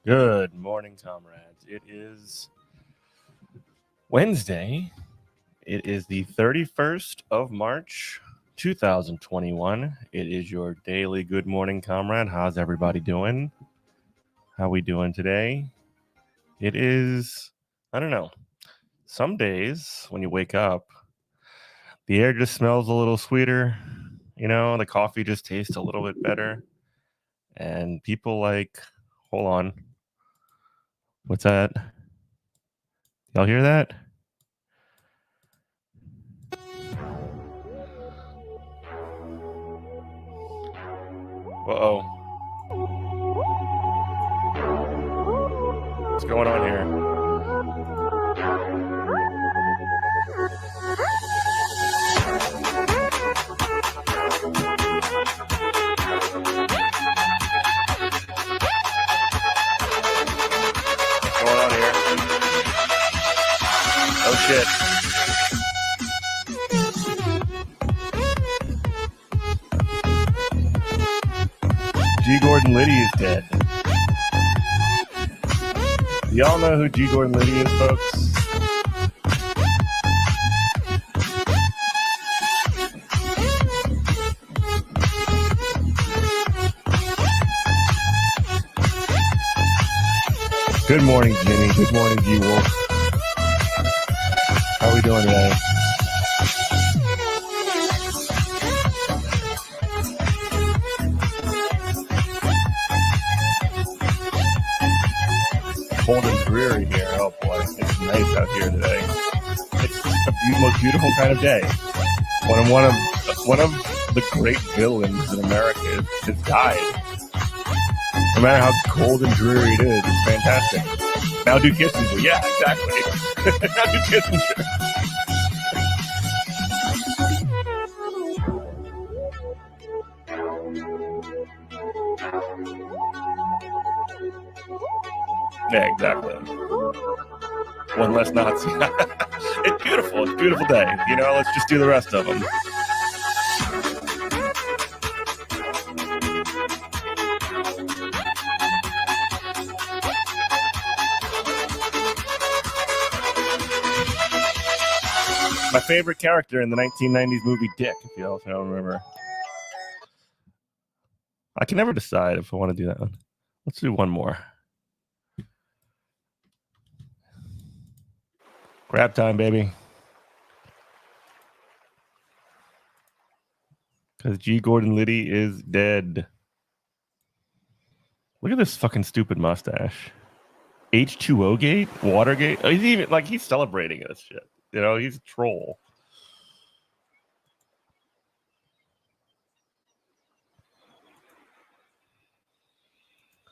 Good morning, comrades. It is Wednesday. It is the 31st of March, 2021. It is your daily Good Morning, Comrade. How's everybody doing? How we doing today? It is, I don't know, some days when you wake up, the air just smells a little sweeter. You know, the coffee just tastes a little bit better. And people hold on. What's that? Y'all hear that? Uh-oh. What's going on here? What's going on here? Oh, shit. G. Gordon Liddy is dead. Y'all know who G. Gordon Liddy is, folks? Good morning, Jimmy. Good morning, G. Wolf. How are we doing today? Cold and dreary here. Oh boy, it's nice out here today. It's the most beautiful kind of day. One of the great villains in America has died. No matter how cold and dreary it is, it's fantastic. Now do Kissinger. Yeah, exactly. Now do Kissinger. Yeah, exactly. One less Nazi. It's beautiful. It's a beautiful day. You know, let's just do the rest of them. My favorite character in the 1990s movie Dick, if you all don't remember. I can never decide if I want to do that one. Let's do one more. Grab time, baby. Because G. Gordon Liddy is dead. Look at this fucking stupid mustache. H2O gate? Watergate? Oh, he's celebrating this shit. You know, he's a troll.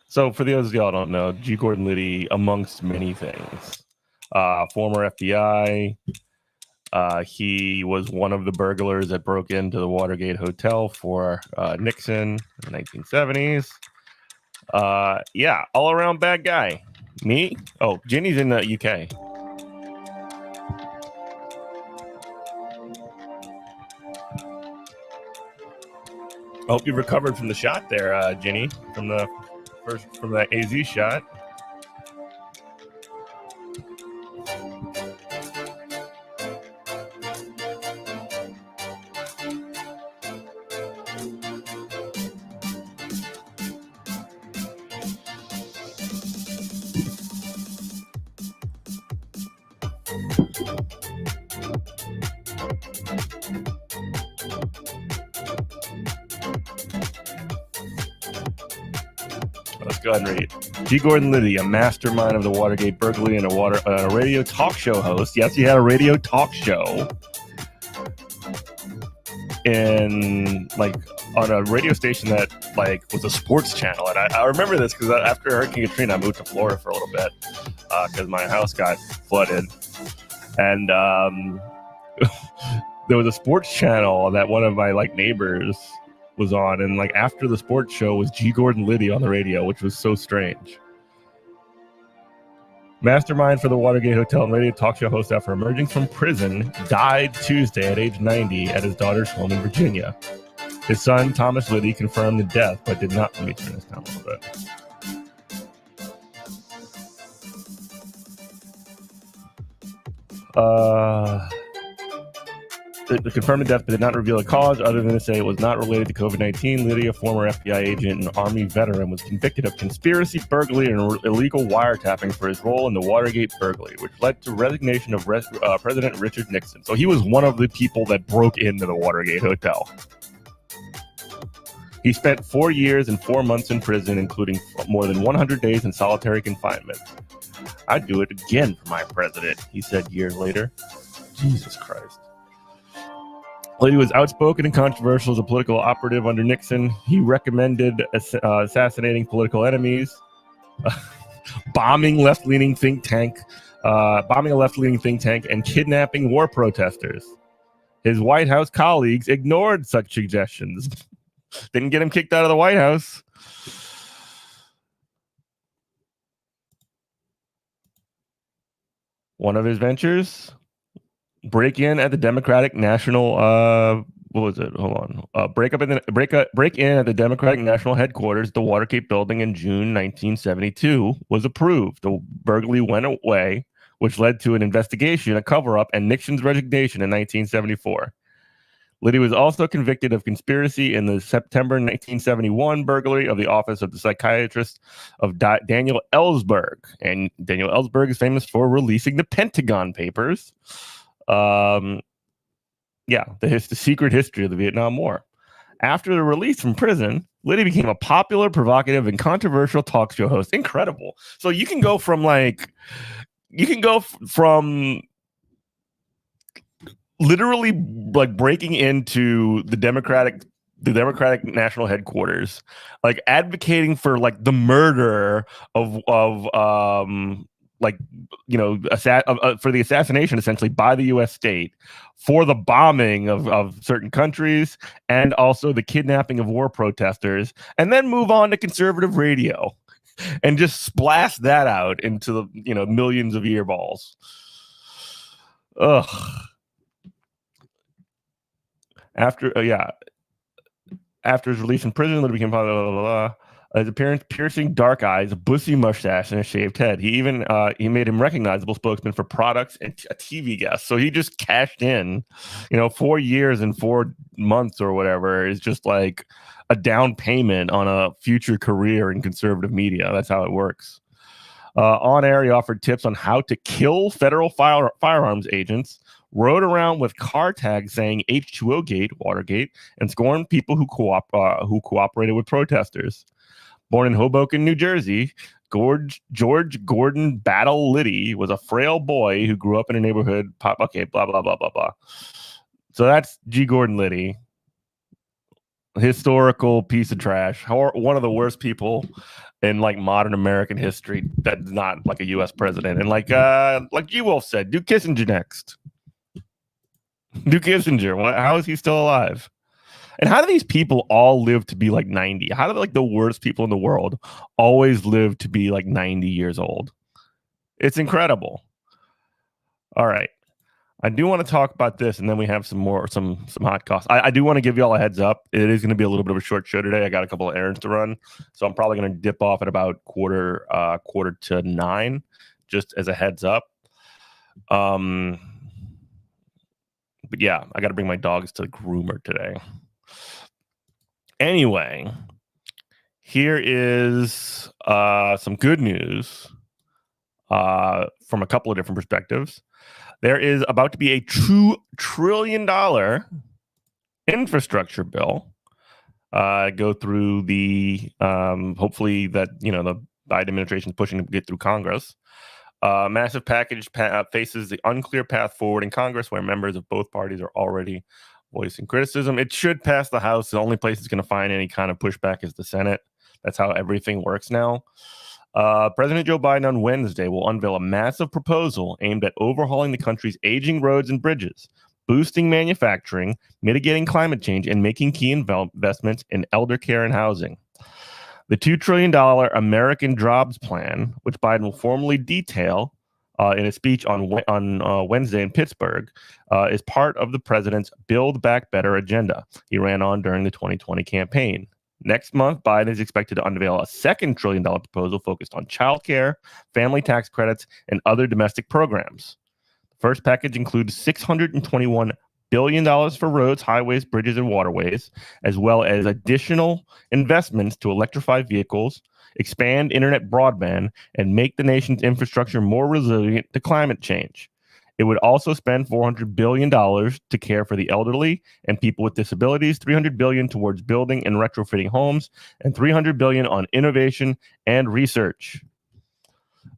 So for those of y'all who don't know, G. Gordon Liddy, amongst many things, former FBI. He was one of the burglars that broke into the Watergate Hotel for Nixon in the 1970s. Yeah, all around bad guy. Me? Oh, Ginny's in the UK. I hope you recovered from the shot there, Ginny, from that AZ shot. Let's go ahead and read it. G. Gordon Liddy, a mastermind of the Watergate burglary and a radio talk show host. Yes, he had a radio talk show on a radio station that was a sports channel. And I remember this because after Hurricane Katrina, I moved to Florida for a little bit because my house got flooded. And there was a sports channel that one of my neighbors was on, and after the sports show was G. Gordon Liddy on the radio, which was so strange. Mastermind for the Watergate Hotel and radio talk show host after emerging from prison, died Tuesday at age 90 at his daughter's home in Virginia. His son, Thomas Liddy, confirmed the death, but did not. Let me turn this down a little bit. The confirmed death but did not reveal a cause other than to say it was not related to COVID-19. Liddy, a former FBI agent and Army veteran, was convicted of conspiracy, burglary, and illegal wiretapping for his role in the Watergate burglary, which led to resignation of President Richard Nixon. So he was one of the people that broke into the Watergate Hotel. He spent 4 years and 4 months in prison, including more than 100 days in solitary confinement. I'd do it again for my president, he said years later. Jesus Christ. Liddy was outspoken and controversial as a political operative under Nixon. He recommended assassinating political enemies, bombing a left-leaning think tank, and kidnapping war protesters. His White House colleagues ignored such suggestions. Didn't get him kicked out of the White House. One of his ventures, break-in at the Democratic National break in at the Democratic National Headquarters, the Watergate building in June 1972 was approved. The burglary went away, which led to an investigation, a cover-up, and Nixon's resignation in 1974. Liddy was also convicted of conspiracy in the September 1971 burglary of the office of the psychiatrist of Daniel Ellsberg. And Daniel Ellsberg is famous for releasing the Pentagon Papers. The secret history of the Vietnam War. After the release from prison, Liddy became a popular, provocative, and controversial talk show host. Incredible. So you can go from literally like breaking into the Democratic National Headquarters, like advocating for like the murder for the assassination essentially by the U.S. state, for the bombing of certain countries, and also the kidnapping of war protesters, and then move on to conservative radio and just splash that out into the millions of earballs. Ugh. After his release from prison, Liddy became his appearance, piercing dark eyes, a bushy mustache, and a shaved head. He even he made him recognizable spokesman for products and a TV guest. So he just cashed in, 4 years and 4 months or whatever is just like a down payment on a future career in conservative media. That's how it works. On air, he offered tips on how to kill federal firearms agents, rode around with car tags saying H2O Gate, Watergate, and scorned people who cooperated with protesters. Born in Hoboken, New Jersey, George Gordon Battle Liddy was a frail boy who grew up in a neighborhood. Blah, blah, blah, blah, blah. So that's G. Gordon Liddy. Historical piece of trash. One of the worst people in like modern American history that's not like a U.S. president. And like G. Wolf said, do Kissinger next. Do Kissinger. How is he still alive? And how do these people all live to be like 90? How do like the worst people in the world always live to be like 90 years old? It's incredible. All right. I do want to talk about this, and then we have some hot costs. I do want to give you all a heads up. It is going to be a little bit of a short show today. I got a couple of errands to run, so I'm probably going to dip off at about quarter to 9, just as a heads up. But yeah, I got to bring my dogs to the groomer today. Anyway, here is some good news from a couple of different perspectives. There is about to be a $2 trillion infrastructure bill go through the hopefully that the Biden administration is pushing to get through Congress. Massive package faces the unclear path forward in Congress, where members of both parties are already voicing criticism. It should pass the House. The only place it's going to find any kind of pushback is the Senate. That's how everything works now. President Joe Biden on Wednesday will unveil a massive proposal aimed at overhauling the country's aging roads and bridges, boosting manufacturing, mitigating climate change, and making key investments in elder care and housing. The $2 trillion American Jobs Plan, which Biden will formally detail in a speech on Wednesday in Pittsburgh, is part of the president's Build Back Better agenda he ran on during the 2020 campaign. Next month, Biden is expected to unveil a second $1 trillion proposal focused on childcare, family tax credits, and other domestic programs. First package includes $621 billion for roads, highways, bridges, and waterways, as well as additional investments to electrify vehicles, expand internet broadband, and make the nation's infrastructure more resilient to climate change. It would also spend $400 billion to care for the elderly and people with disabilities, $300 billion towards building and retrofitting homes, and $300 billion on innovation and research.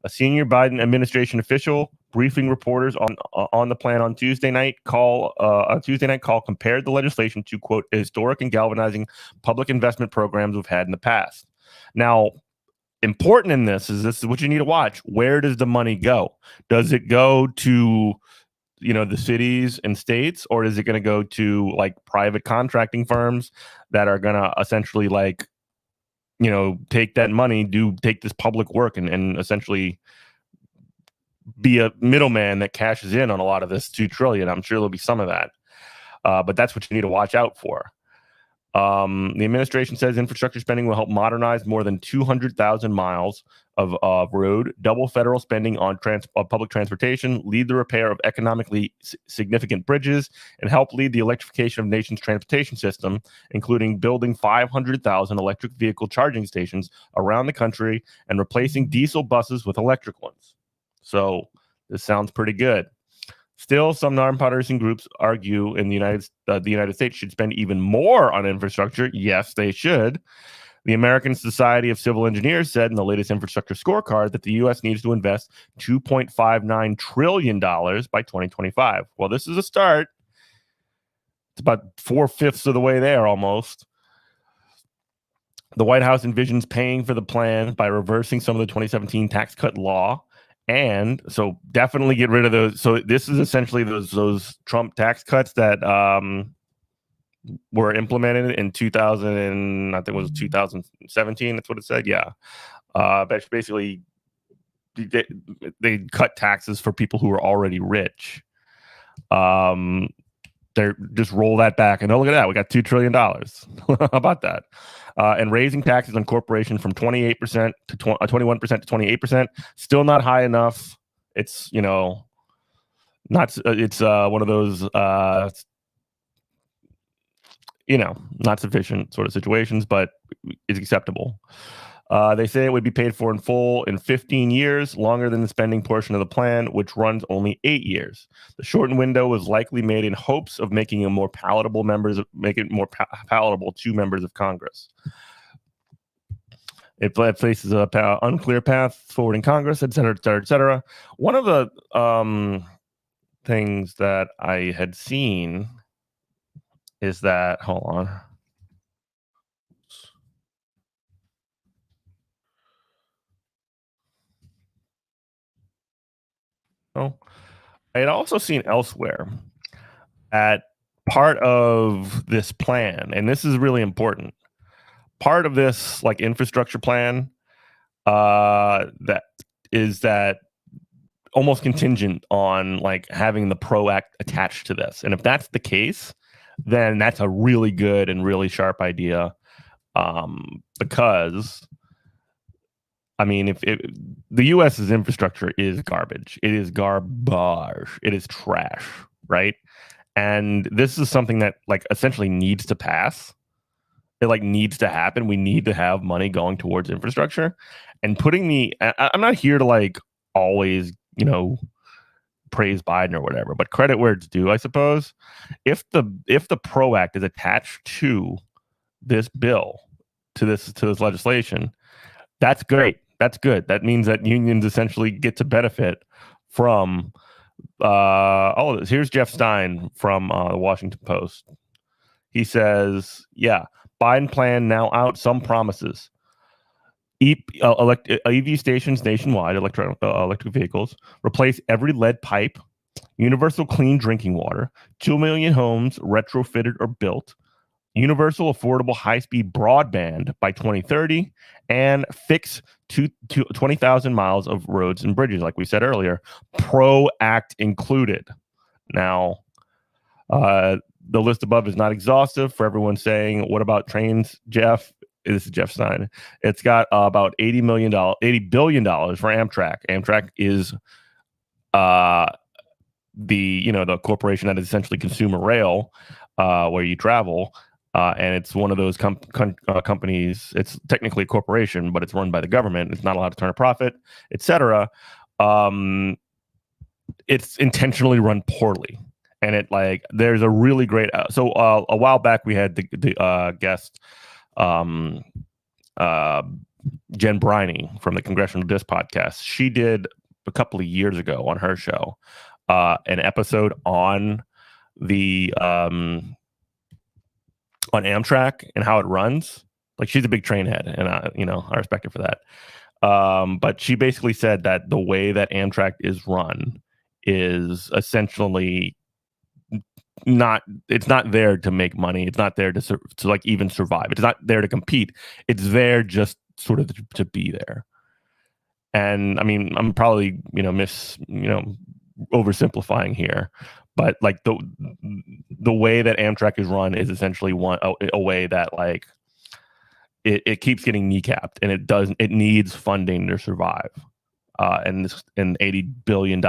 A senior Biden administration official briefing reporters on the plan on Tuesday night call compared the legislation to, quote, historic and galvanizing public investment programs we've had in the past. Now, important in this is what you need to watch. Where does the money go? Does it go to, the cities and states, or is it going to go to like private contracting firms that are going to essentially take that money, take this public work and essentially be a middleman that cashes in on a lot of this $2 trillion. I'm sure there'll be some of that, but that's what you need to watch out for. The administration says infrastructure spending will help modernize more than 200,000 miles of road, double federal spending on public transportation, lead the repair of economically significant bridges, and help lead the electrification of the nation's transportation system, including building 500,000 electric vehicle charging stations around the country and replacing diesel buses with electric ones. So this sounds pretty good. Still, some nonpartisan groups argue the United States should spend even more on infrastructure. Yes, they should. The American Society of Civil Engineers said in the latest infrastructure scorecard that the U.S. needs to invest $2.59 trillion by 2025. Well, this is a start. It's about 4/5 of the way there almost. The White House envisions paying for the plan by reversing some of the 2017 tax cut law. And so definitely get rid of those. So this is essentially those Trump tax cuts that were implemented in 2000, I think it was 2017. That's what it said. Yeah. Basically, they cut taxes for people who are already rich. They just roll that back. And oh, look at that. We got $2 trillion. How about that? And raising taxes on corporations from 28% to 21% to 28%. Still not high enough. It's, not, it's one of those, not sufficient sort of situations, but it's acceptable. They say it would be paid for in full in 15 years, longer than the spending portion of the plan, which runs only 8 years. The shortened window was likely made in hopes of making it more palatable to members of Congress. It faces a unclear path forward in Congress, et cetera, et cetera, et cetera. One of the things that I had seen is that, hold on. Oh, I had also seen elsewhere that part of this plan, and this is really important, part of this like infrastructure plan that is that almost contingent on like having the ProAct attached to this. And if that's the case, then that's a really good and really sharp idea, because I mean, if the U.S.'s infrastructure is garbage, it is garbage, it is trash, right? And this is something that like essentially needs to pass. It like needs to happen. We need to have money going towards infrastructure, and I'm not here to like always, praise Biden or whatever, but credit where it's due, I suppose. If the ProAct is attached to this bill, to this legislation, that's great. That's good. That means that unions essentially get to benefit from all of this. Here's Jeff Stein from the Washington Post. He says, yeah, Biden plan now out some promises. EV stations nationwide, electric vehicles, replace every lead pipe, universal clean drinking water, 2 million homes retrofitted or built, universal affordable high-speed broadband by 2030, and fix 20,000 miles of roads and bridges, like we said earlier, ProAct included. Now, the list above is not exhaustive for everyone saying, what about trains, Jeff? This is Jeff Stein. It's got about $80 billion for Amtrak. Amtrak is the corporation that is essentially Consumer Rail, where you travel, and it's one of those companies. It's technically a corporation, but it's run by the government. It's not allowed to turn a profit, etc. It's intentionally run poorly, and there's a really great. So a while back we had the guest. Jen Briney from the Congressional Disc podcast. She did a couple of years ago on her show an episode on the on Amtrak and how it runs. Like, she's a big train head, and I respect her for that. But she basically said that the way that Amtrak is run is essentially it's not there to make money. It's not there to like even survive. It's not there to compete. It's there just sort of to be there. And I mean, I'm probably oversimplifying here, but like the way that Amtrak is run is essentially a way that like it keeps getting kneecapped, and it needs funding to survive. And $80 billion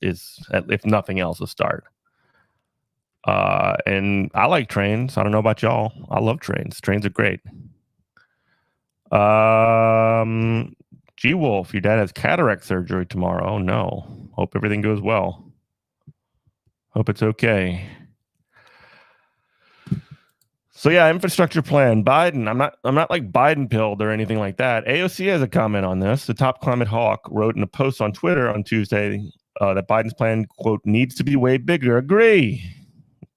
is, if nothing else, a start. And I like trains. I don't know about y'all. I love trains. Trains are great. G Wolf, your dad has cataract surgery tomorrow. Oh no. Hope everything goes well. Hope it's okay. So yeah, infrastructure plan. Biden. I'm not like Biden pilled or anything like that. AOC has a comment on this. The top climate hawk wrote in a post on Twitter on Tuesday that Biden's plan, quote, needs to be way bigger. Agree.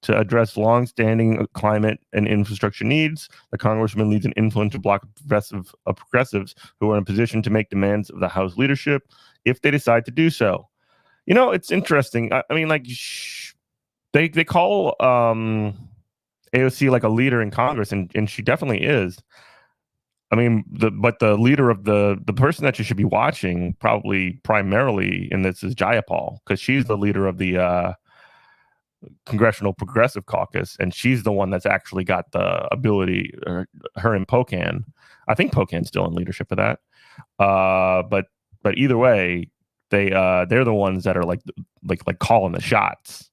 To address long-standing climate and infrastructure needs, the congressman leads an influential bloc of progressives who are in a position to make demands of the House leadership if they decide to do so. It's interesting. I mean, like, they call AOC like a leader in Congress, and she definitely is. I mean, but the leader of the person that you should be watching probably primarily in this is Jayapal, because she's the leader of the Congressional Progressive Caucus, and she's the one that's actually got the ability. Her and Pocan, I think Pocan's still in leadership of that. But either way, they're the ones that are like calling the shots.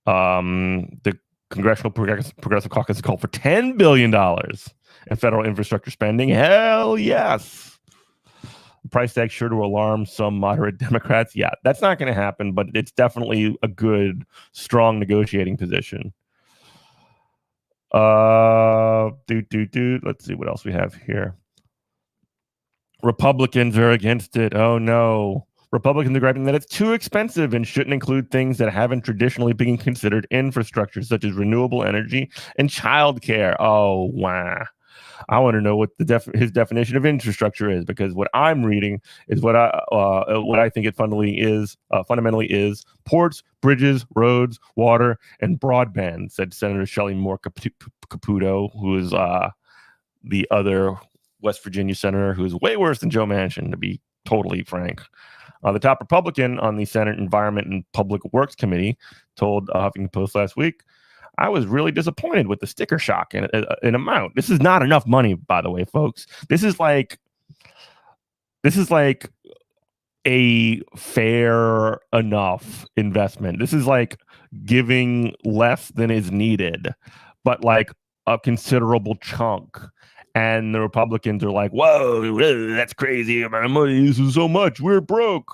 The Congressional Progressive Caucus called for $10 billion in federal infrastructure spending. Hell yes. Price tag sure to alarm some moderate Democrats. Yeah, that's not going to happen, but it's definitely a good, strong negotiating position. Let's see what else we have here. Republicans are against it. Oh no. Republicans are griping that it's too expensive and shouldn't include things that haven't traditionally been considered infrastructure, such as renewable energy and childcare. Oh, wow. I want to know what his definition of infrastructure is, because what I'm reading is what I think it fundamentally is ports, bridges, roads, water, and broadband, said Senator Shelley Moore Caputo, who is the other West Virginia senator who is way worse than Joe Manchin, to be totally frank. The top Republican on the Senate Environment and Public Works Committee told Huffington Post last week, I was really disappointed with the sticker shock in amount. This is not enough money, by the way, folks. This is like a fair enough investment. This is like giving less than is needed, but like a considerable chunk. And the Republicans are like, whoa, that's crazy. My money, this is so much. We're broke.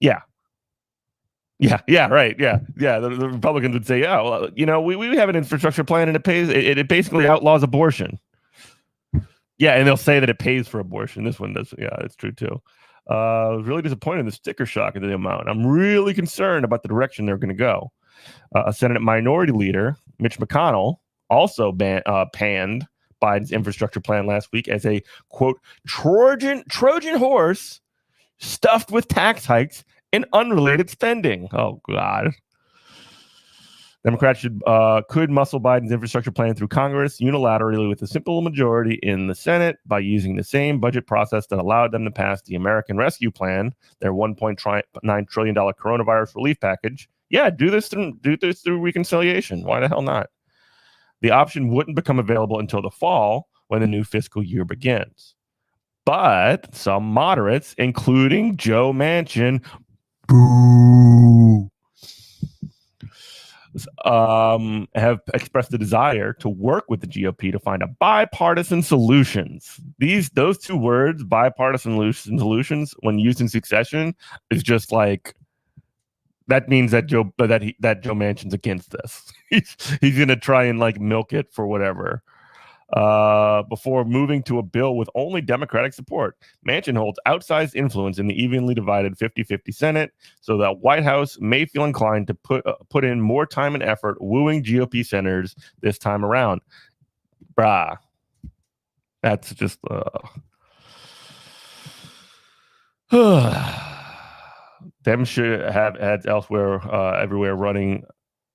Yeah. Yeah, right. Yeah. The Republicans would say, yeah, well, we have an infrastructure plan, and it basically outlaws abortion. Yeah, and they'll say that it pays for abortion. This one does. Yeah, it's true too. I was really disappointed in the sticker shock of the amount. I'm really concerned about the direction they're going to go. A Senate Minority Leader, Mitch McConnell, also panned Biden's infrastructure plan last week as a, quote, Trojan horse stuffed with tax hikes and unrelated spending. Oh, God. Democrats could muscle Biden's infrastructure plan through Congress unilaterally with a simple majority in the Senate by using the same budget process that allowed them to pass the American Rescue Plan, their $1.9 trillion coronavirus relief package. Yeah, do this through reconciliation. Why the hell not? The option wouldn't become available until the fall when the new fiscal year begins. But some moderates, including Joe Manchin, Boo. Have expressed a desire to work with the GOP to find a bipartisan solutions. Those two words, bipartisan solutions, when used in succession, is just like that means that Joe Manchin's against this. he's gonna try and like milk it for whatever. Before moving to a bill with only Democratic support. Manchin holds outsized influence in the evenly divided 50-50 Senate, so the White House may feel inclined to put in more time and effort wooing GOP senators this time around. Brah. That's just... Them should have ads elsewhere, everywhere running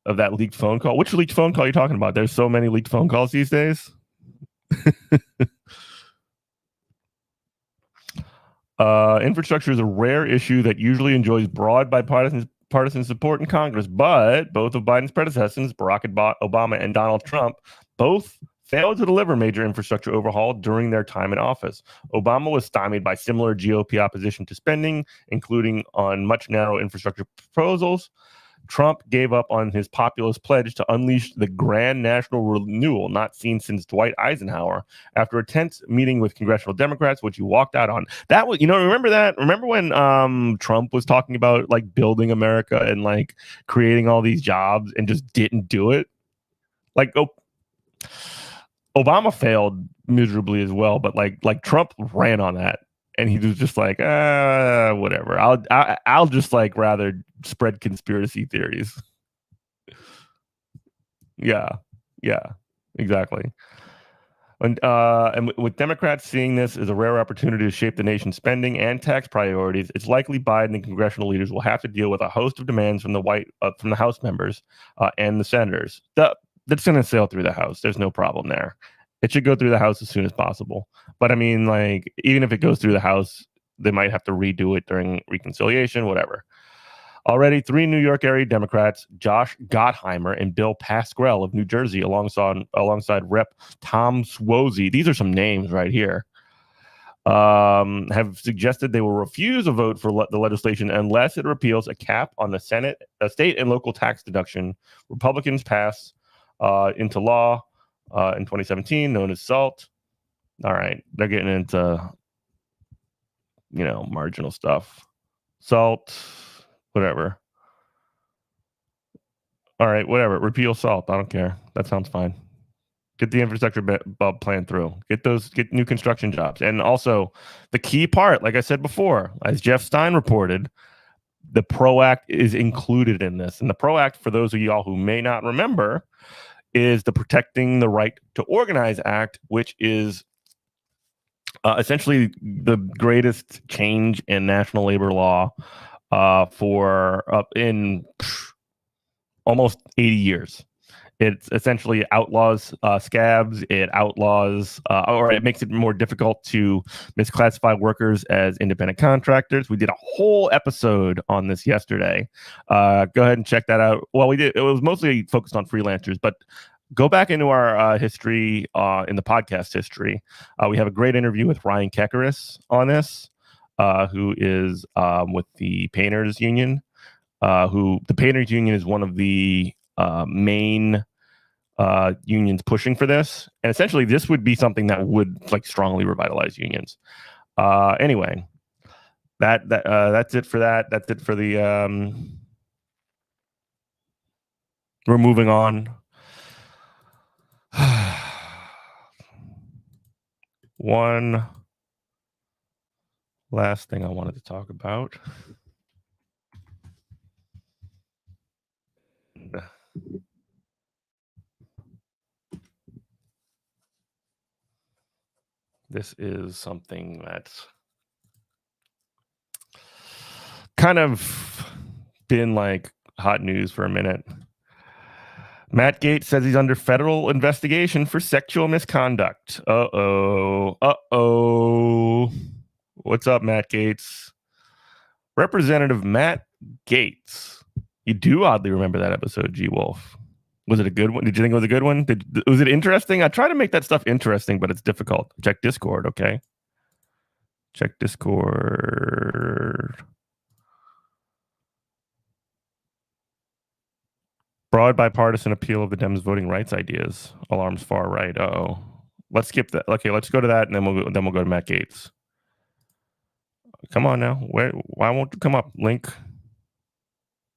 of that leaked phone call. Which leaked phone call are you talking about? There's so many leaked phone calls these days. Infrastructure is a rare issue that usually enjoys broad bipartisan support in Congress, but both of Biden's predecessors, Barack Obama and Donald Trump, both failed to deliver major infrastructure overhaul during their time in office. Obama was stymied by similar GOP opposition to spending, including on much narrow infrastructure proposals. Trump gave up on his populist pledge to unleash the grand national renewal not seen since Dwight Eisenhower after a tense meeting with congressional Democrats, which he walked out on. That was, remember that? Remember when Trump was talking about like building America and like creating all these jobs and just didn't do it? Like, Obama failed miserably as well, but like Trump ran on that. And he was just like, whatever. I'll just like rather spread conspiracy theories. Yeah, exactly. And with Democrats seeing this as a rare opportunity to shape the nation's spending and tax priorities, it's likely Biden and congressional leaders will have to deal with a host of demands from the House members and the senators. That's going to sail through the House. There's no problem there. It should go through the House as soon as possible. But I mean, like, even if it goes through the House, they might have to redo it during reconciliation, whatever. Already, 3 New York area Democrats, Josh Gottheimer and Bill Pascrell of New Jersey, alongside Rep. Tom Suozzi, these are some names right here, have suggested they will refuse a vote for the legislation unless it repeals a cap on the state and local tax deduction Republicans passed into law in 2017, known as SALT. All right, they're getting into, marginal stuff. SALT, whatever. All right, whatever. Repeal SALT. I don't care. That sounds fine. Get the infrastructure plan through. Get new construction jobs. And also, the key part, like I said before, as Jeff Stein reported, the ProAct is included in this. And the ProAct, for those of y'all who may not remember, is the Protecting the Right to Organize Act, which is essentially the greatest change in national labor law in almost 80 years. It essentially outlaws scabs. It outlaws, or it makes it more difficult to misclassify workers as independent contractors. We did a whole episode on this yesterday. Go ahead and check that out. Well, we did. It was mostly focused on freelancers, but go back into our history, in the podcast history. We have a great interview with Ryan Kekaris on this, who is with the Painters Union. The Painters Union is one of the main unions pushing for this, and essentially this would be something that would like strongly revitalize unions. Anyway, that's it for that. That's it for the. We're moving on. One last thing I wanted to talk about. This is something that's kind of been like hot news for a minute. Matt Gaetz says he's under federal investigation for sexual misconduct. Uh-oh. What's up, Matt Gaetz? Representative Matt Gaetz. You do oddly remember that episode, G Wolf. Was it a good one? Did you think it was a good one? Was it interesting? I try to make that stuff interesting, but it's difficult. Check Discord, okay? Check Discord. Broad bipartisan appeal of the Dems' voting rights ideas alarms far right. Uh-oh. Let's skip that. Okay, let's go to that, and then we'll go to Matt Gaetz. Come on now. Why won't you come up? Link.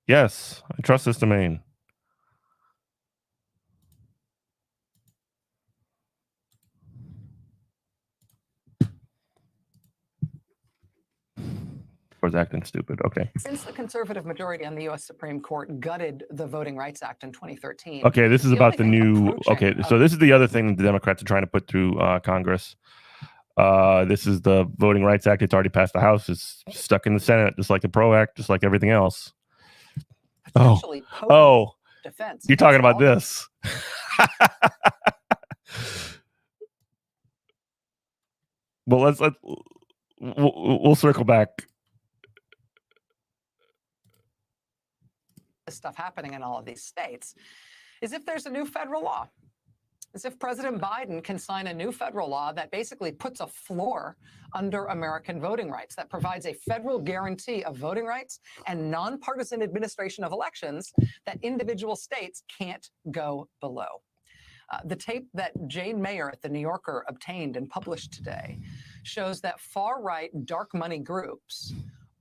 Yes, I trust this domain. Was acting stupid. Okay. Since the conservative majority on the U.S. Supreme Court gutted the Voting Rights Act in 2013. Okay, this is about the new. Okay, so this is the other thing the Democrats are trying to put through Congress. This is the Voting Rights Act. It's already passed the House. It's stuck in the Senate, just like the ProAct, just like everything else. Oh, defense. You're talking about this. Well, we'll circle back. This stuff happening in all of these states is if there's a new federal law, as if President Biden can sign a new federal law that basically puts a floor under American voting rights, that provides a federal guarantee of voting rights and nonpartisan administration of elections that individual states can't go below. The tape that Jane Mayer at The New Yorker obtained and published today shows that far-right dark money groups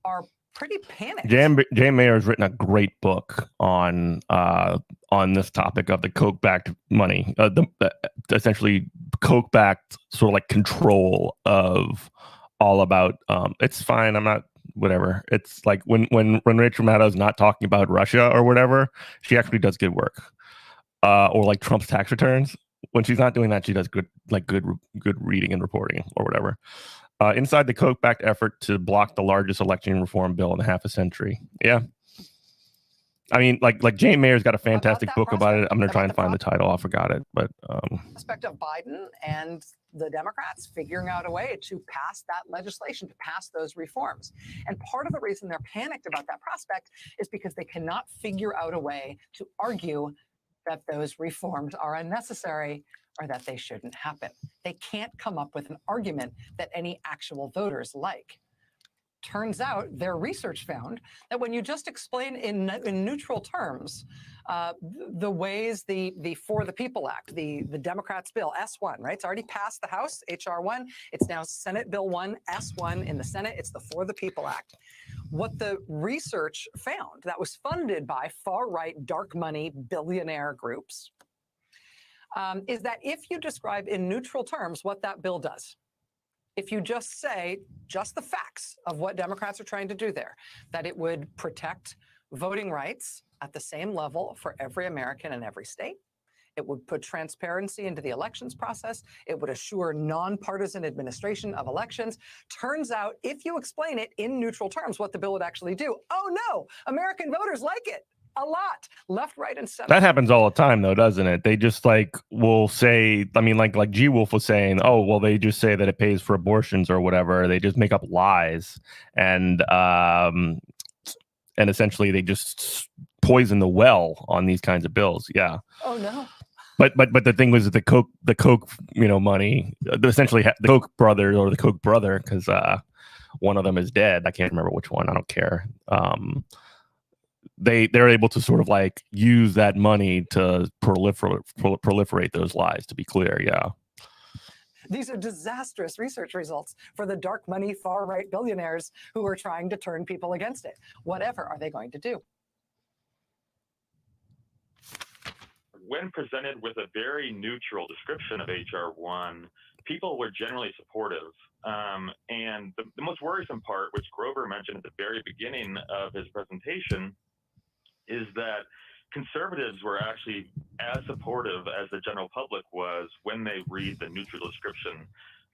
are pretty panicked. Jane Mayer has written a great book on this topic of the Koch-backed money, essentially Koch-backed sort of like control of all about. It's fine. I'm not whatever. It's like when Rachel Maddow's not talking about Russia or whatever, she actually does good work. Or like Trump's tax returns. When she's not doing that, she does good reading and reporting or whatever. Inside the Koch-backed effort to block the largest election reform bill in half a century. Yeah. I mean, like Jane Mayer's got a fantastic book about it. I'm going to try and find the title. I forgot it. But prospect of Biden and the Democrats figuring out a way to pass that legislation, to pass those reforms. And part of the reason they're panicked about that prospect is because they cannot figure out a way to argue that those reforms are unnecessary or that they shouldn't happen. They can't come up with an argument that any actual voters like. Turns out their research found that when you just explain in neutral terms the ways the For the People Act, the Democrats' bill, S1, right? It's already passed the House, HR 1. It's now Senate Bill 1, S1 in the Senate. It's the For the People Act. What the research found that was funded by far-right dark money billionaire groups is that if you describe in neutral terms what that bill does, if you just say just the facts of what Democrats are trying to do there, that it would protect voting rights at the same level for every American in every state, it would put transparency into the elections process, it would assure nonpartisan administration of elections. Turns out, if you explain it in neutral terms, what the bill would actually do, oh no, American voters like it. A lot, left, right, and center. That happens all the time, though, doesn't it? They just will say, I mean, like G Wolf was saying, oh, well, they just say that it pays for abortions or whatever. They just make up lies, and essentially they just poison the well on these kinds of bills. Yeah. Oh no. But the thing was that the Koch money, essentially the Koch brothers or the Koch brother, because one of them is dead. I can't remember which one. I don't care. They're able to sort of like use that money to proliferate those lies, to be clear. Yeah. These are disastrous research results for the dark money far-right billionaires who are trying to turn people against it. Whatever are they going to do? When presented with a very neutral description of HR 1, people were generally supportive. And the most worrisome part, which Grover mentioned at the very beginning of his presentation, is that conservatives were actually as supportive as the general public was when they read the neutral description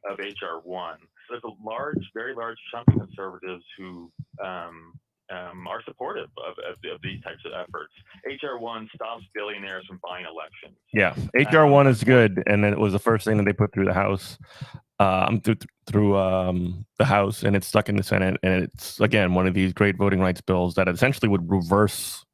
of HR 1. So there's a very large chunk of conservatives who are supportive of these types of efforts. HR 1 stops billionaires from buying elections. Yeah, HR 1 is good, and it was the first thing that they put through the House. Through the House, and it's stuck in the Senate, and it's again one of these great voting rights bills that essentially would reverse,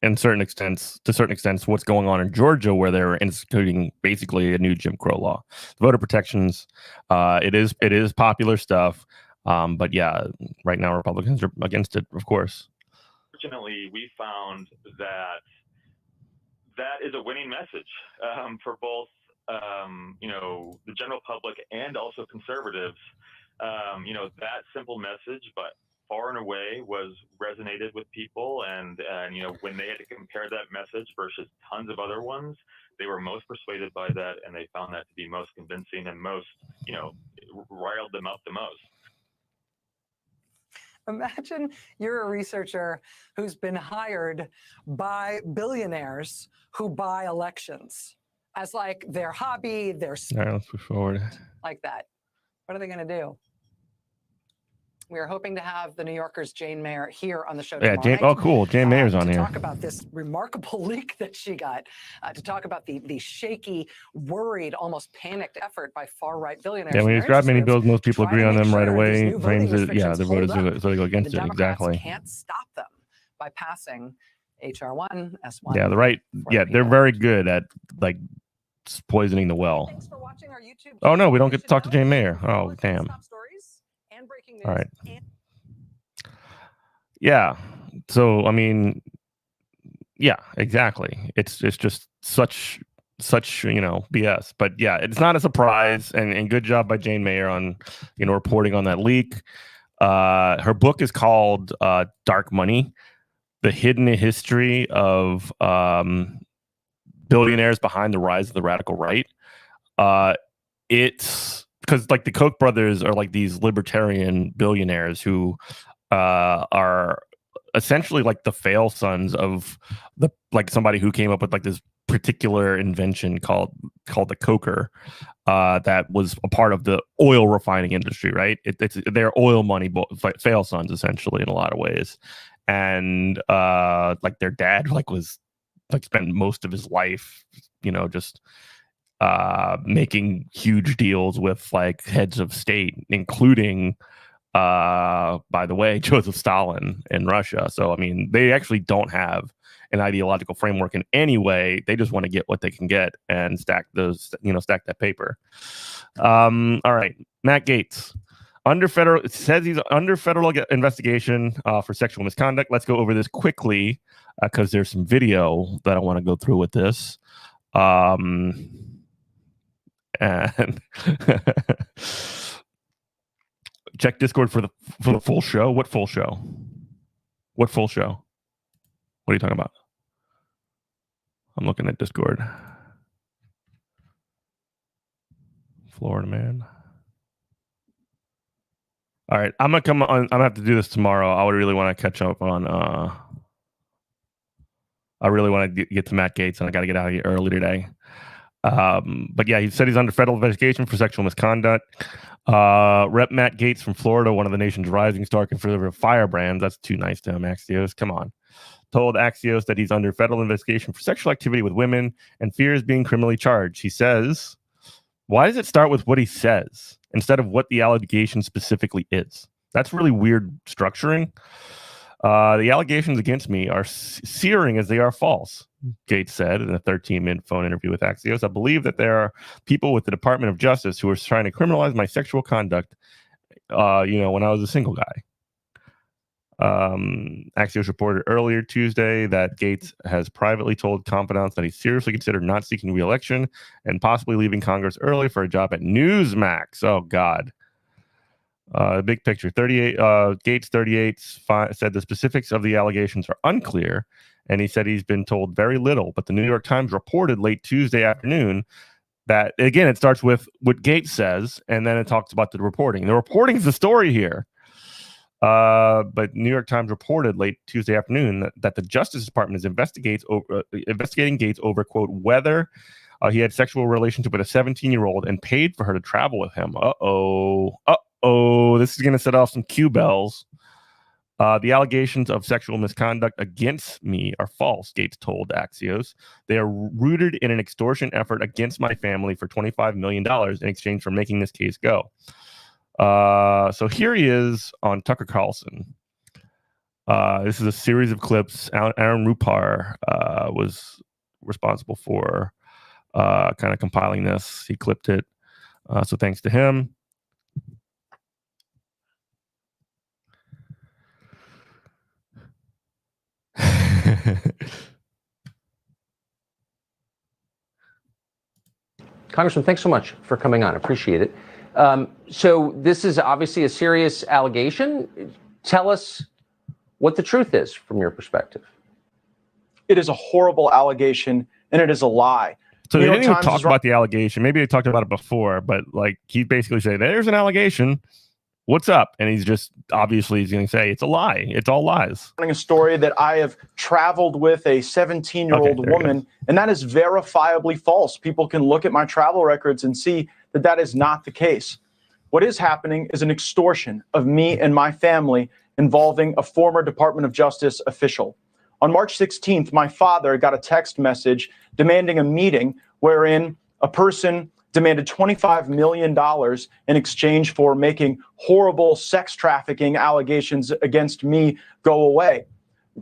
to certain extents, what's going on in Georgia, where they're instituting basically a new Jim Crow law. The voter protections, it is popular stuff, but yeah, right now Republicans are against it, of course. Fortunately, we found that that is a winning message for both, the general public and also conservatives. That simple message, but far and away was resonated with people. And when they had to compare that message versus tons of other ones, they were most persuaded by that, and they found that to be most convincing and most, riled them up the most. Imagine you're a researcher who's been hired by billionaires who buy elections as like their hobby, their All right, let's move forward. like that. What are they going to do? We are hoping to have the New Yorker's Jane Mayer here on the show tomorrow night. Oh, cool. Jane Mayer's on to here. talk about this remarkable leak that she got, to talk about the shaky, worried, almost panicked effort by far-right billionaires. Yeah, when you grab many bills, most people agree on them right away. Frames it, the voters so they go against the it. Exactly. Can't stop them by passing HR 1, S1. Yeah, the right. Yeah, they're very good at like poisoning the well. Thanks for watching our YouTube. Oh no, we don't get to talk to Jane Mayer. Oh damn. And breaking news. All right. Yeah. So I mean, yeah, exactly. It's just such BS. But yeah, it's not a surprise, and good job by Jane Mayer on reporting on that leak. Her book is called Dark Money: The Hidden History of Billionaires Behind the Rise of the Radical Right. It's because like the Koch brothers are like these libertarian billionaires who are essentially like the fail sons of somebody who came up with like this particular invention called the coker that was a part of the oil refining industry, right? It's their oil money fail sons essentially in a lot of ways. And like their dad was spent most of his life just making huge deals with like heads of state, including by the way, Joseph Stalin in Russia. So I mean, they actually don't have an ideological framework in any way. They just want to get what they can get and stack that paper. All right, Matt Gaetz. It says he's under federal investigation for sexual misconduct. Let's go over this quickly because there's some video that I want to go through with this. And check Discord for the full show. What full show? What full show? What are you talking about? I'm looking at Discord. Florida man. All right, I'm gonna come on. I'm gonna have to do this tomorrow. I would really want to catch up on. I really want to get to Matt Gaetz, and I got to get out of here early today. But yeah, he said he's under federal investigation for sexual misconduct. Rep Matt Gaetz from Florida, one of the nation's rising star conservative firebrands. That's too nice to him, Axios. Come on. Told Axios that he's under federal investigation for sexual activity with women and fears being criminally charged. He says, why does it start with what he says instead of what the allegation specifically is? That's really weird structuring. The allegations against me are searing as they are false, Gaetz said in a 13-minute phone interview with Axios. I believe that there are people with the Department of Justice who are trying to criminalize my sexual conduct, when I was a single guy. Axios reported earlier Tuesday that Gaetz has privately told confidants that he seriously considered not seeking re-election and possibly leaving Congress early for a job at Newsmax. Oh, God. Big picture. Gaetz 38 said the specifics of the allegations are unclear, and he said he's been told very little. But the New York Times reported late Tuesday afternoon that, again, it starts with what Gaetz says, and then it talks about the reporting. The reporting is the story here. But New York Times reported late Tuesday afternoon that the Justice Department is investigating Gaetz over, quote, whether he had sexual relationship with a 17-year-old and paid for her to travel with him. This is going to set off some cue bells. The allegations of sexual misconduct against me are false, Gaetz told Axios. They are rooted in an extortion effort against my family for $25 million in exchange for making this case go. So here he is on Tucker Carlson. This is a series of clips. Aaron Rupar was responsible for kind of compiling this. He clipped it. So thanks to him. Congressman, thanks so much for coming on. Appreciate it. So this is obviously a serious allegation. Tell us what the truth is from your perspective. It is a horrible allegation, and it is a lie. So they didn't even talk about the allegation. Maybe they talked about it before, but like he basically said, there's an allegation. What's up? And he's just obviously he's going to say it's a lie. It's all lies. A story that I have traveled with a 17-year-old woman, and that is verifiably false. People can look at my travel records and see that that is not the case. What is happening is an extortion of me and my family involving a former Department of Justice official. On March 16th, my father got a text message demanding a meeting wherein a person demanded $25 million in exchange for making horrible sex trafficking allegations against me go away.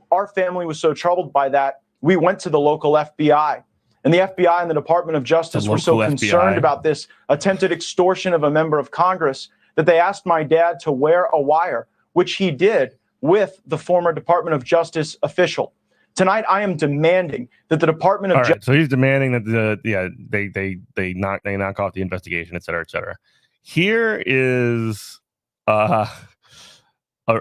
Our family was so troubled by that, we went to the local FBI. And the FBI and the Department of Justice were so concerned about this attempted extortion of a member of Congress that they asked my dad to wear a wire, which he did with the former Department of Justice official. Tonight, I am demanding that the Department of Justice. So he's demanding that they knock off the investigation, et cetera, et cetera. Here is a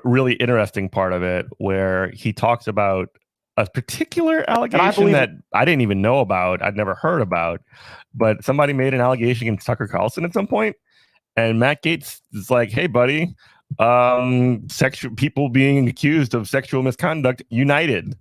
really interesting part of it where he talks about a particular allegation that I didn't even know about. I'd never heard about, but somebody made an allegation against Tucker Carlson at some point, and Matt Gaetz is like, "Hey, buddy, sexual people being accused of sexual misconduct united."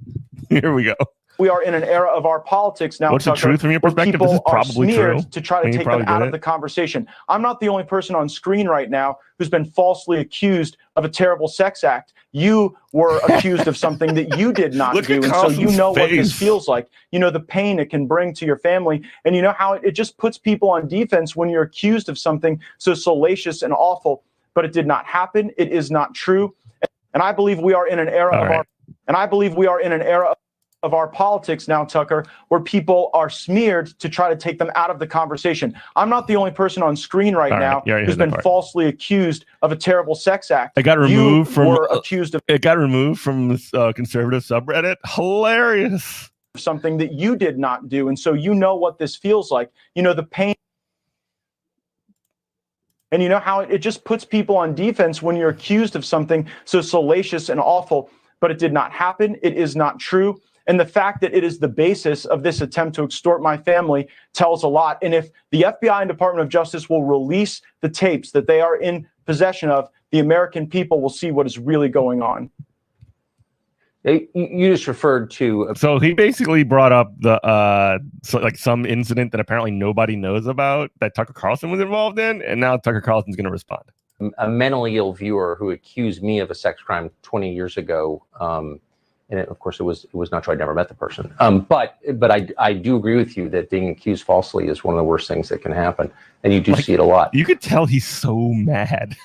Here we go. We are in an era of our politics now. What's the truth from your perspective? This is probably true. To try to take them out of the conversation. I'm not the only person on screen right now who's been falsely accused of a terrible sex act. You were accused of something that you did not do, and so you know what this feels like. You know the pain it can bring to your family, and you know how it just puts people on defense when you're accused of something so salacious and awful. But it did not happen. It is not true, and I believe we are in an era of our. And I believe we are in an era of our politics now, Tucker, where people are smeared to try to take them out of the conversation. I'm not the only person on screen right now who's been falsely accused of a terrible sex act. It got removed from accused of. It got removed from this conservative subreddit. Hilarious. Something that you did not do, and so you know what this feels like. You know the pain. And you know how it just puts people on defense when you're accused of something so salacious and awful. But it did not happen. It is not true. And the fact that it is the basis of this attempt to extort my family tells a lot. And if the FBI and Department of Justice will release the tapes that they are in possession of, the American people will see what is really going on. You just referred to. So he basically brought up the some incident that apparently nobody knows about that Tucker Carlson was involved in, and now Tucker Carlson's going to respond. A mentally ill viewer who accused me of a sex crime 20 years ago, and of course it was not true. I never met the person, but I do agree with you that being accused falsely is one of the worst things that can happen, and you do see it a lot. You could tell he's so mad.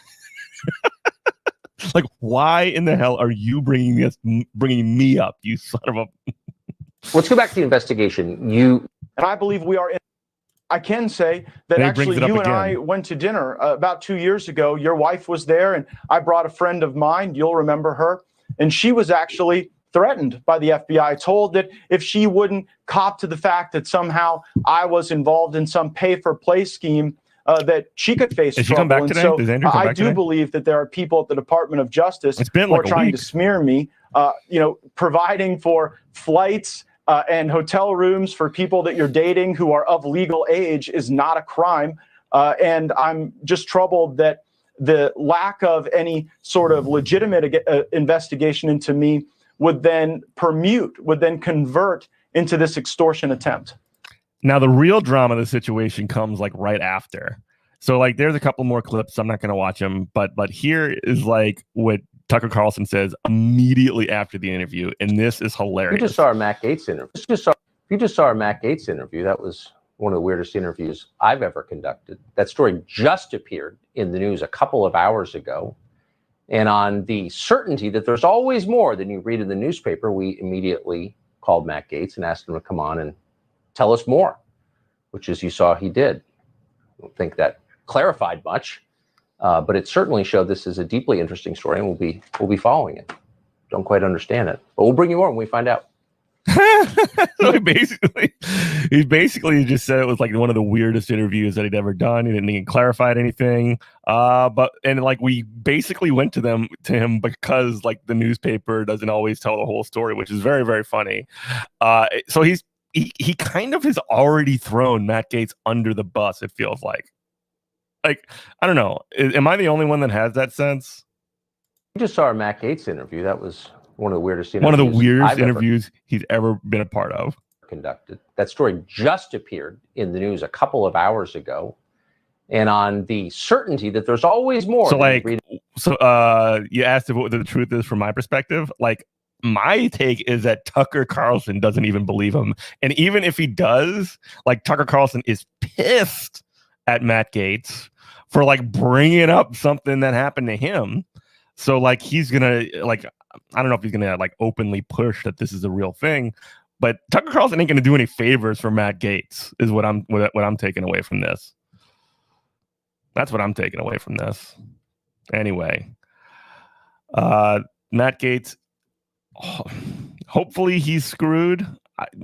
Like, why in the hell are you bringing me up, you son of a? Let's go back to the investigation. And I believe we are in. I can say that actually you and I went to dinner about 2 years ago. Your wife was there, and I brought a friend of mine. You'll remember her. And she was actually threatened by the FBI, told that if she wouldn't cop to the fact that somehow I was involved in some pay-for-play scheme, that she could face trouble. Come back today? And so I do believe that there are people at the Department of Justice who are trying to smear me, providing for flights and hotel rooms for people that you're dating who are of legal age is not a crime. And I'm just troubled that the lack of any sort of legitimate investigation into me would then convert into this extortion attempt. Now, the real drama of the situation comes like right after. So like there's a couple more clips. I'm not going to watch them, but here is like what Tucker Carlson says immediately after the interview, and this is hilarious. You just saw our Matt Gaetz interview. You just saw our Matt Gaetz interview. That was one of the weirdest interviews I've ever conducted. That story just appeared in the news a couple of hours ago. And on the certainty that there's always more than you read in the newspaper, we immediately called Matt Gaetz and asked him to come on and tell us more, which, as you saw, he did. I don't think that clarified much, but it certainly showed this is a deeply interesting story, and we'll be following it. Don't quite understand it, but we'll bring you more when we find out. So he basically just said it was like one of the weirdest interviews that he'd ever done. He didn't even clarify anything. But like we basically went to him because like the newspaper doesn't always tell the whole story, which is very, very funny. So he kind of has already thrown Matt Gaetz under the bus, it feels like. Like, I don't know. Am I the only one that has that sense? You just saw our Matt Gaetz interview. That was one of the weirdest interviews he's ever been a part of. Conducted. That story just appeared in the news a couple of hours ago. And on the certainty that there's always more. So you asked what the truth is from my perspective. Like, my take is that Tucker Carlson doesn't even believe him. And even if he does, like, Tucker Carlson is pissed at Matt Gaetz for like bringing up something that happened to him. So like he's gonna like, I don't know if he's gonna like openly push that this is a real thing, but Tucker Carlson ain't gonna do any favors for Matt Gaetz is what I'm taking away from this. That's what I'm taking away from this. Anyway, Matt Gaetz, hopefully he's screwed.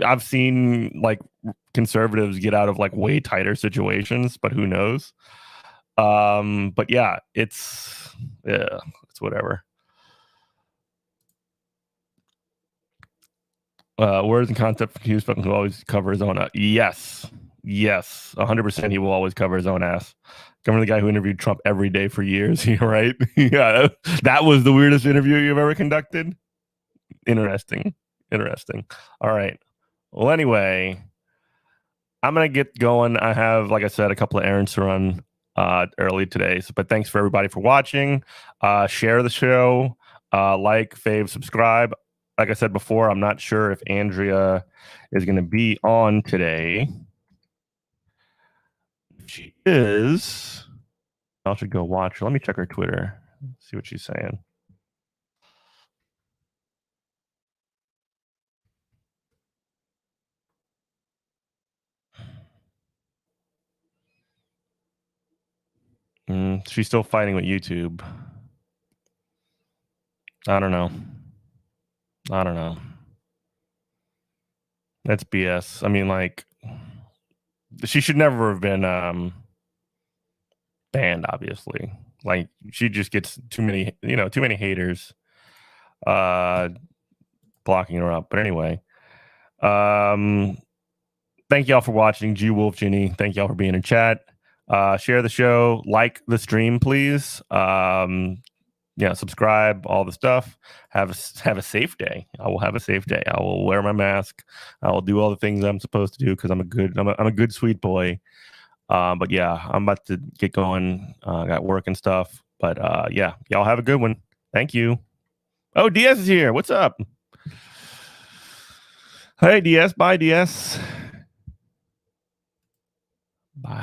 I've seen like conservatives get out of like way tighter situations, but who knows? But yeah, it's whatever. Words and concept he was who always cover his own ass. Yes, 100%. He will always cover his own ass. Remember the guy who interviewed Trump every day for years, right? Yeah, that was the weirdest interview you've ever conducted. Interesting. All right. Well, anyway, I'm gonna get going. I have, like I said, a couple of errands to run early today. But thanks for everybody for watching. Share the show, like, fave, subscribe. Like I said before, I'm not sure if Andrea is going to be on today. If she is, I should go watch her. Let me check her Twitter, see what she's saying. She's still fighting with YouTube. I don't know. That's BS. I mean, like, she should never have been banned, obviously. Like, she just gets too many haters blocking her up. But anyway, thank y'all for watching. G Wolf Ginny, thank y'all for being in chat. Share the show, like the stream, please. Subscribe, all the stuff. Have a safe day. I will have a safe day. I will wear my mask. I will do all the things I'm supposed to do because I'm a good sweet boy. But yeah, I'm about to get going. Got work and stuff. But yeah, y'all have a good one. Thank you. Oh, DS is here. What's up? Hey, DS. Bye, DS. Bye.